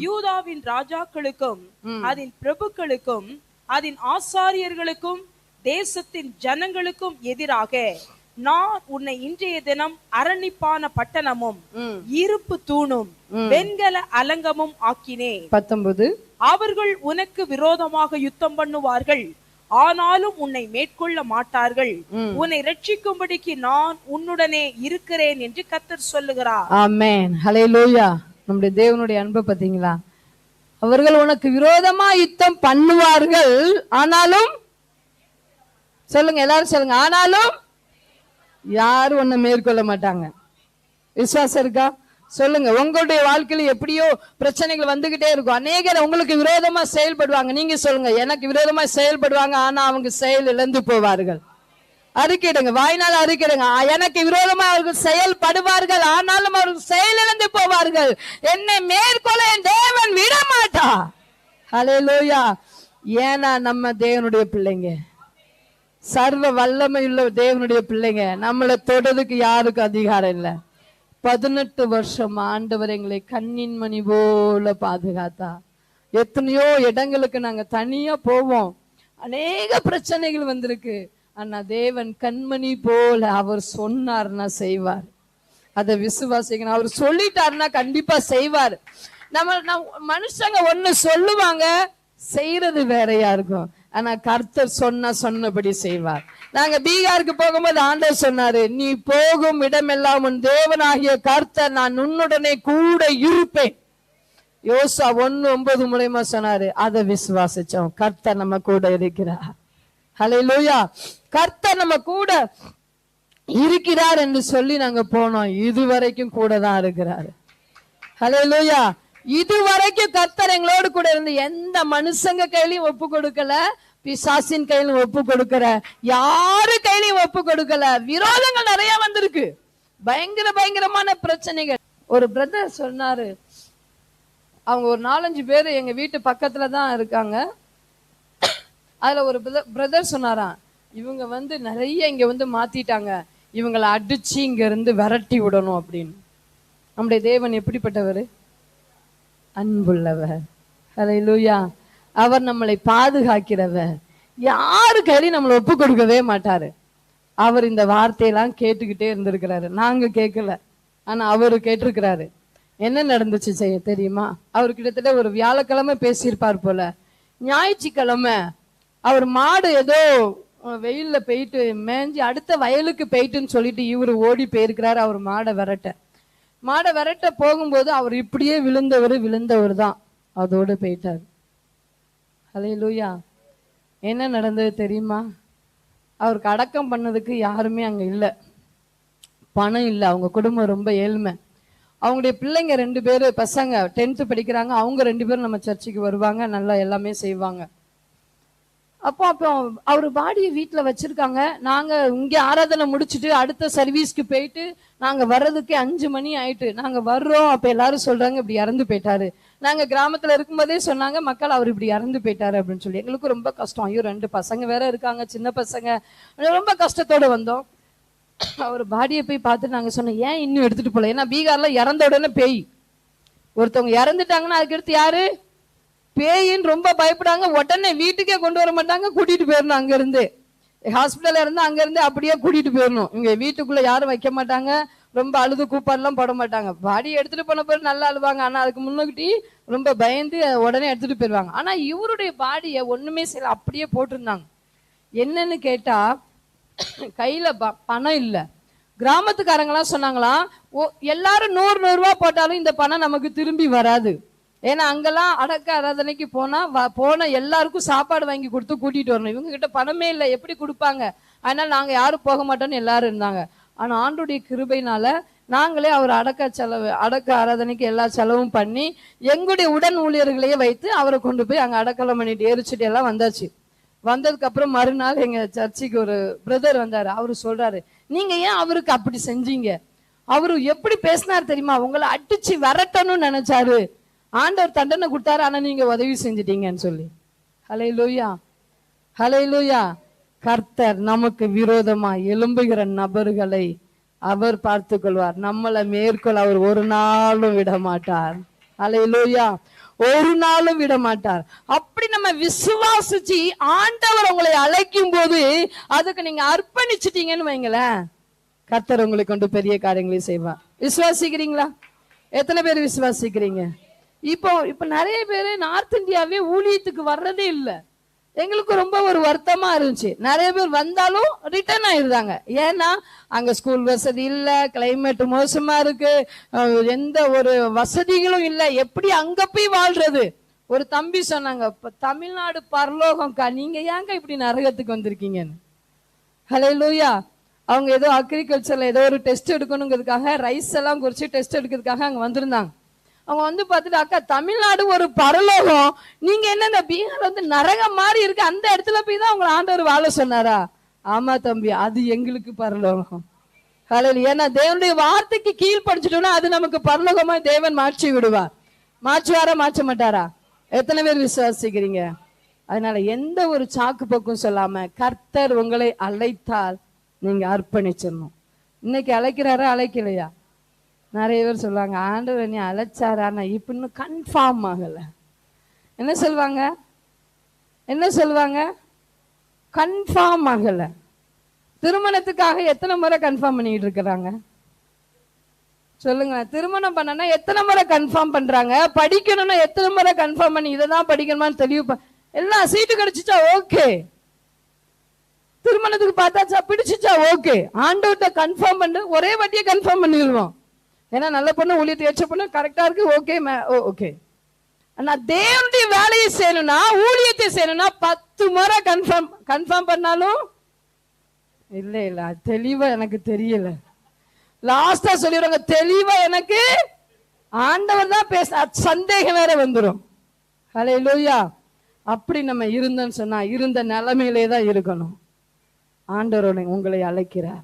S2: யூதாவின் ராஜாக்களுக்கும் அதன் பிரபுக்களுக்கும் அதன் ஆசாரியர்களுக்கும் தேசத்தின் ஜனங்களுக்கும் எதிராக நான் உன்னை இன்றைய தினம் அரணிப்பான பட்டணமும் இருப்பு தூணும் வெண்கல அலங்கமும் ஆக்கினேன்.
S1: 19.
S2: அவர்கள் உனக்கு விரோதமாக யுத்தம் பண்ணுவார்கள், ஆனாலும் உன்னை மேற்கொள்ள மாட்டார்கள். உன்னை ரட்சிக்கும்படிக்கு நான் உன்னுடனே இருக்கிறேன் என்று கர்த்தர் சொல்லுகிறார்.
S1: ஆமென், ஹல்லேலூயா. நம்முடைய தேவனுடைய அன்பை பாத்தீங்களா? அவர்கள் உனக்கு விரோதமா யுத்தம் பண்ணுவார்கள், ஆனாலும் சொல்லுங்க, எல்லாரும் சொல்லுங்க, ஆனாலும் யாரும் உன்னை மேற்கொள்ள மாட்டாங்க. விசுவாசம் இருக்கா? சொல்லுங்க. உங்களுடைய வாழ்க்கையில எப்படியோ பிரச்சனைகள் வந்துகிட்டே இருக்கும். அநேகர் உங்களுக்கு விரோதமா செயல்படுவாங்க. நீங்க சொல்லுங்க, எனக்கு விரோதமா செயல்படுவாங்க, ஆனா அவங்க செயல் இழந்து போவார்கள். அறிக்கையிடுங்க, வாய்நாள் அறிக்கையிடுங்க, எனக்கு விரோதமா அவர்கள் செயல்படுவார்கள், ஆனாலும் அவர்கள் செயல் இழந்து போவார்கள். என்னை மேற்கொள்ள என் தேவன் விட மாட்டா. ஹல்லேலூயா. ஏன்னா நம்ம தேவனுடைய பிள்ளைங்க, சர்வ வல்லமையுள்ள தேவனுடைய பிள்ளைங்க. நம்மளை தொடுறதுக்கு யாருக்கும் அதிகாரம் இல்லை. 18 வருஷம் ஆண்டவர் எங்களை கண்ணின் மணி போல பாதுகாத்தா. எத்தனையோ இடங்களுக்கு நாங்க தனியா போவோம், அநேக பிரச்சனைகள் வந்திருக்கு. ஆனா தேவன் கண்மணி போல அவர் சொன்னார்னா செய்வார். அதை விசுவாசிக்கணும். அவர் சொல்லிட்டாருன்னா கண்டிப்பா செய்வார். நம்ம மனுஷங்க ஒண்ணு சொல்லுவாங்க, செய்யறது வேறையா இருக்கும். ஆனா கர்த்தர் சொன்னபடி செய்வார். நாங்க பீகாருக்கு போகும்போது ஆண்டவர் சொன்னாரு, நீ போகும் இடமெல்லாம் உன் தேவனாகிய கர்த்தர் நான் உன்னுடனே கூட இருப்பேன். யோசா 1:9 மூலமா சொன்னாரு. அதை விசுவாசிச்சோம். கர்த்தர் நம்ம கூட இருக்கிறார். ஹல்லேலூயா. கர்த்தர் நம்ம கூட இருக்கிறார் என்று சொல்லி நாங்க போனோம். இதுவரைக்கும் கூட தான் இருக்கிறாரு. ஹல்லேலூயா. இதுவரைக்கும் கர்த்தர் எங்களோடு கூட இருந்து எந்த மனுஷங்க கையிலையும் ஒப்பு கொடுக்கல, பிசாசின் கையிலும் ஒப்பு கொடுக்கற, யாரு கையிலையும் ஒப்பு கொடுக்கல. விரோதங்கள் நிறைய வந்திருக்கு, பயங்கரமான பிரச்சனைகள். ஒரு பிரதர் சொன்னாரு, அவங்க ஒரு 4-5 பேர் எங்க வீட்டு பக்கத்துல தான் இருக்காங்க. அதுல ஒரு பிரதர் சொன்னாராம், இவங்க நிறைய இங்க மாத்திட்டாங்க, இவங்களை அடிச்சு இங்க இருந்து விரட்டி விடணும் அப்படின்னு. நம்முடைய தேவன் எப்படிப்பட்டவர்? அன்புள்ளவர். ஹல்லேலூயா. அவர் நம்மளை பாதுகாக்கிறவர். யாரு கையிலையும் நம்மளை ஒப்பு கொடுக்கவே மாட்டாரு. அவர் இந்த வார்த்தையெல்லாம் கேட்டுக்கிட்டே இருந்திருக்கிறாரு. நாங்க கேட்கல, ஆனா அவரு கேட்டிருக்கிறாரு. என்ன நடந்துச்சு செய்ய தெரியுமா? அவர் கிட்டத்தட்ட ஒரு வியாழக்கிழமை பேசியிருப்பார் போல. ஞாயிற்றுக்கிழமை அவர் மாடு ஏதோ வெயில்ல போயிட்டு மேஞ்சி அடுத்த வயலுக்கு போயிட்டுன்னு சொல்லிட்டு இவரு ஓடி போயிருக்கிறாரு. அவர் மாடை விரட்ட போகும்போது அவர் இப்படியே விழுந்தவர் தான், அதோடு போயிட்டார். ஹல்லேலூயா. என்ன நடந்தது தெரியுமா? அவருக்கு அடக்கம் பண்ணதுக்கு யாருமே அங்க இல்லை, பணம் இல்லை, அவங்க குடும்பம் ரொம்ப ஏழ்மை. அவங்களுடைய பிள்ளைங்க 2 பேரு பசங்க 10th படிக்கிறாங்க. அவங்க 2 பேரும் நம்ம சர்ச்சுக்கு வருவாங்க, நல்லா எல்லாமே செய்வாங்க. அப்போ அவரு பாடியை வீட்டுல வச்சிருக்காங்க. நாங்க இங்க ஆராதனை முடிச்சுட்டு அடுத்த சர்வீஸ்க்கு போயிட்டு நாங்க வர்றதுக்கு 5 மணி ஆயிட்டு நாங்க வர்றோம். அப்ப எல்லாரும் சொல்றாங்க இப்படி இறந்து போயிட்டாரு. நாங்க கிராமத்துல இருக்கும்போதே சொன்னாங்க மக்கள் அவர் இப்படி இறந்து போயிட்டாரு அப்படின்னு சொல்லி. எங்களுக்கு ரொம்ப கஷ்டம். ஐயோ 2 பசங்க வேற இருக்காங்க, சின்ன பசங்க, ரொம்ப கஷ்டத்தோட வந்தோம். அவர் பாடியை போய் பார்த்துட்டு நாங்க சொன்னோம், ஏன் இன்னும் எடுத்துட்டு போல? ஏன்னா பீகார்ல இறந்த உடனே பேய், ஒருத்தவங்க இறந்துட்டாங்கன்னா அதுக்கு அடுத்து யாரு? பேயின்னு ரொம்ப பயப்படாங்க. உடனே வீட்டுக்கே கொண்டு வர மாட்டாங்க, கூட்டிட்டு போயிடணும். அங்க இருந்து ஹாஸ்பிட்டல்ல இருந்து அங்க இருந்து அப்படியே கூட்டிட்டு போயிடணும். இங்க வீட்டுக்குள்ள யாரும் வைக்க மாட்டாங்க, ரொம்ப அழுது கூப்பாடுலாம் போட மாட்டாங்க. பாடியை எடுத்துட்டு போன பேர் நல்லா அழுவாங்க, ஆனா அதுக்கு முன்னாடி ரொம்ப பயந்து உடனே எடுத்துட்டு போயிருவாங்க. ஆனா இவருடைய பாடியை ஒண்ணுமே செய்யல, அப்படியே போட்டிருந்தாங்க. என்னன்னு கேட்டா கையில பணம் இல்ல. கிராமத்துக்காரங்களாம் சொன்னாங்களாம், எல்லாரும் 100 ரூபாய் போட்டாலும் இந்த பணம் நமக்கு திரும்பி வராது. ஏன்னா அங்கெல்லாம் அடக்க ஆராதனைக்கு போன எல்லாருக்கும் சாப்பாடு வாங்கி கொடுத்து கூட்டிட்டு வரணும். இவங்க கிட்ட பணமே இல்லை, எப்படி கொடுப்பாங்க? அதனால நாங்க யாரும் போக மாட்டோம்னு எல்லாரும் இருந்தாங்க. ஆனா ஆண்டுடைய கிருபையினால நாங்களே அவர் அடக்க ஆராதனைக்கு எல்லா செலவும் பண்ணி எங்களுடைய உடன் ஊழியர்களையே வைத்து அவரை கொண்டு போய் அங்க அடக்கலம் பண்ணிட்டு எரிச்சுட்டு எல்லாம் வந்தாச்சு. வந்ததுக்கு அப்புறம் மறுநாள் எங்க சர்ச்சுக்கு ஒரு பிரதர் வந்தாரு. அவரு சொல்றாரு, நீங்க ஏன் அவருக்கு அப்படி செஞ்சீங்க? அவரு எப்படி பேசினார் தெரியுமா? உங்களை அடிச்சு விரட்டணும்னு நினைச்சாரு. ஆண்டவர் தண்டனை கொடுத்தாரு, ஆனா நீங்க உதவி செஞ்சிட்டீங்கன்னு சொல்லி. ஹல்லேலூயா, ஹல்லேலூயா. கர்த்தர் நமக்கு விரோதமா எழும்புகிற நபர்களை அவர் பார்த்து கொள்வார். நம்மளை மேற்கொள்ள அவர் ஒரு நாளும் விட மாட்டார். ஹல்லேலூயா, ஒரு நாளும் விட மாட்டார். அப்படி நம்ம விசுவாசிச்சு ஆண்டவர் உங்களை அழைக்கும் போது அதுக்கு நீங்க அர்ப்பணிச்சிட்டீங்கன்னு வைங்களேன், கர்த்தர் உங்களை கொண்டு பெரிய காரியங்களை செய்வார். விசுவாசிக்கிறீங்களா? எத்தனை பேர் விசுவாசிக்கிறீங்க? இப்போ நிறைய பேர் நார்த் இந்தியாவே ஊழியத்துக்கு வர்றதே இல்லை. எங்களுக்கு ரொம்ப ஒரு வருத்தமா இருந்துச்சு. நிறைய பேர் வந்தாலும் ரிட்டர்ன் ஆயிருந்தாங்க. ஏன்னா அங்க ஸ்கூல் வசதி இல்ல, கிளைமேட் மோசமா இருக்கு, எந்த ஒரு வசதிகளும் இல்லை. எப்படி அங்க போய் வாழ்றது? ஒரு தம்பி சொன்னாங்க, தமிழ்நாடு பரலோகம்க்கா, நீங்க ஏங்க இப்படி நரகத்துக்கு வந்திருக்கீங்கன்னு. ஹல்லேலூயா. அவங்க ஏதோ அக்ரிகல்ச்சர்ல ஏதோ ஒரு டெஸ்ட் எடுக்கணுங்கிறதுக்காக ரைஸ் எல்லாம் குறிச்சு டெஸ்ட் எடுக்கிறதுக்காக அங்க வந்திருந்தாங்க. அவங்க வந்து பார்த்துட்டு, அக்கா தமிழ்நாடு ஒரு பரலோகம், நீங்க என்ன இந்த பீகார் வந்து நரகம் மாதிரி இருக்கு, அந்த இடத்துல போய் தான் உங்களை ஆண்டவர் வாழ சொன்னாரா? ஆமா தம்பி, அது எங்களுக்கு பரலோகம். ஹல்லேலூயா. ஏன்னா தேவனுடைய வார்த்தைக்கு கீழ் படிச்சுட்டோம்னா அது நமக்கு பரலோகமா தேவன் மாற்றி விடுவார். மாற்றுவாரா, மாற்ற மாட்டாரா? எத்தனை பேர் விசுவாசிக்கிறீங்க? அதனால எந்த ஒரு சாக்கு போக்கும் சொல்லாம கர்த்தர் உங்களை அழைத்தால் நீங்க அர்ப்பணிச்சிடணும். இன்னைக்கு அழைக்கிறாரா, அழைக்கலையா? நிறைய பேர் சொல்லுவாங்க, ஆண்டவர் நீ அழைச்சாரா, நான் இப்ப இன்னும் கன்ஃபார்ம் ஆகல. என்ன சொல்லுவாங்க? என்ன சொல்லுவாங்க? கன்ஃபார்ம் ஆகல. திருமணத்துக்காக எத்தனை முறை கன்ஃபார்ம் பண்ணிட்டு இருக்கிறாங்க சொல்லுங்க? திருமணம் பண்ணனா எத்தனை முறை கன்ஃபார்ம் பண்றாங்க? படிக்கணும்னா எத்தனை முறை கன்ஃபார்ம் பண்ணி இதைதான் படிக்கணுமான்னு தெளிவு எல்லாம் சீட்டு கிடைச்சிச்சா ஓகே, திருமணத்துக்கு பார்த்தாச்சா, பிடிச்சிச்சா ஓகே, ஆண்டவர்கிட்ட கன்ஃபார்ம் பண்ணு, ஒரே வாட்டியே கன்ஃபார்ம் பண்ணிடுவோம். ஏன்னா நல்ல பொண்ணு, ஊழியத்தை ஏற்ற பொண்ணு, கரெக்டா இருக்கு, ஓகே ஓகே. ஆனா தேவனுடைய வேலையை செய்யணும்னா, ஊழியத்தை செய்யணும்னா 10 முறை கன்ஃபார்ம் பண்ணாலும் இல்ல இல்ல தெளிவா எனக்கு தெரியல. லாஸ்டா சொல்லிடுவாங்க, தெளிவா எனக்கு ஆண்டவர் தான் பேச, சந்தேகம் வேற வந்துடும். ஹல்லேலூயா. அப்படி நம்ம இருந்தோம்னு சொன்னா இருந்த நிலைமையிலே தான் இருக்கணும். ஆண்டவர் உங்களை அழைக்கிறார்,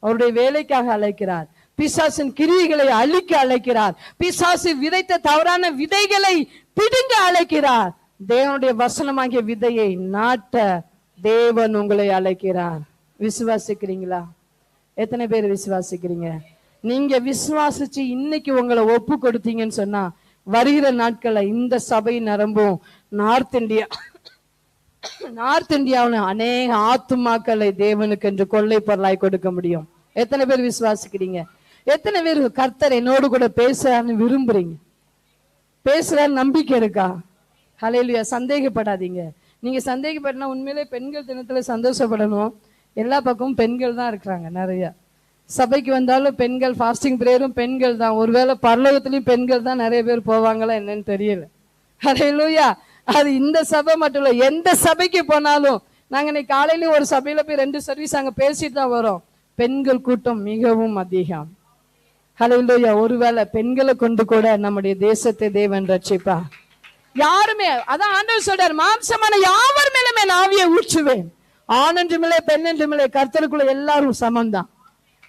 S1: அவருடைய வேலைக்காக அழைக்கிறார். பிசாசின் கிரியைகளை அழிக்க அழைக்கிறார். பிசாசு விதைத்த தவறான விதைகளை பிடுங்க அழைக்கிறார். தேவனுடைய வசனமாகிய விதையை நாட்ட தேவன் உங்களை அழைக்கிறார். விசுவாசிக்கிறீங்களா? எத்தனை பேர் விசுவாசிக்கிறீங்க? நீங்க விசுவாசிச்சு இன்னைக்கு உங்களை ஒப்பு கொடுத்தீங்கன்னு சொன்னா வருகிற நாட்கள்ல இந்த சபை நிரம்பும். நார்த் இந்தியாவில் அநேக ஆத்துமாக்களை தேவனுக்கு என்று கொள்ளை பொருளாய் கொடுக்க முடியும். எத்தனை பேர் விசுவாசிக்கிறீங்க? எத்தனை பேர் கர்த்தர் என்னோடு கூட பேசுறான்னு விரும்புறீங்க? பேசுறாரு நம்பிக்கை இருக்கா? ஹல்லேலூயா. சந்தேகப்படாதீங்க. நீங்க சந்தேகப்படனா உண்மையிலே பெண்கள் தினத்துல சந்தோஷப்படணும். எல்லா பக்கமும் பெண்கள் தான் இருக்கிறாங்க. நிறைய சபைக்கு வந்தாலும் பெண்கள், ஃபாஸ்டிங் பிரேயரும் பெண்கள் தான். ஒருவேளை பரலோகத்திலயும் பெண்கள் தான் நிறைய பேர் போவாங்களா என்னன்னு தெரியல. ஹல்லேலூயா. அது இந்த சபை மட்டும் இல்ல, எந்த சபைக்கு போனாலும். நாங்க இன்னைக்கு காலையிலயும் ஒரு சபையில போய் 2 சர்வீஸ் அங்க பேசிட்டு தான் வரோம். பெண்கள் கூட்டம் மிகவும் அதிகம். ஹல்லேலூயா. ஒருவேளை பெண்களை கொண்டு கூட நம்முடைய தேசத்தை தேவன் ரட்சிப்பா. யாருமே, அதான் ஆண்டவர் சொல்றார், மாம்சமான யாவர் மேலுமே நான் ஆவியை ஊற்றுவேன். ஆண் என்றுமில்லை, பெண் என்றுமில்லை, கர்த்தருக்குள்ள எல்லாரும் சமம்தான்.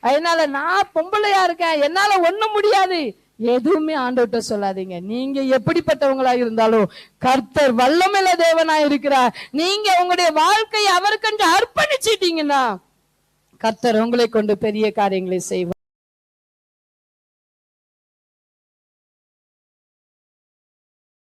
S1: அதனால நான் பொம்பளையா இருக்கேன், என்னால ஒண்ணும் முடியாது, எதுவுமே ஆண்டவர்கிட்ட சொல்லாதீங்க. நீங்க எப்படிப்பட்டவங்களா இருந்தாலும் கர்த்தர் வல்லமையுள்ள தேவனா இருக்கிறார். நீங்க உங்களுடைய வாழ்க்கையை அவருக்கென்று அர்ப்பணிச்சிட்டீங்கன்னா கர்த்தர் உங்களை கொண்டு பெரிய காரியங்களை செய்வார்.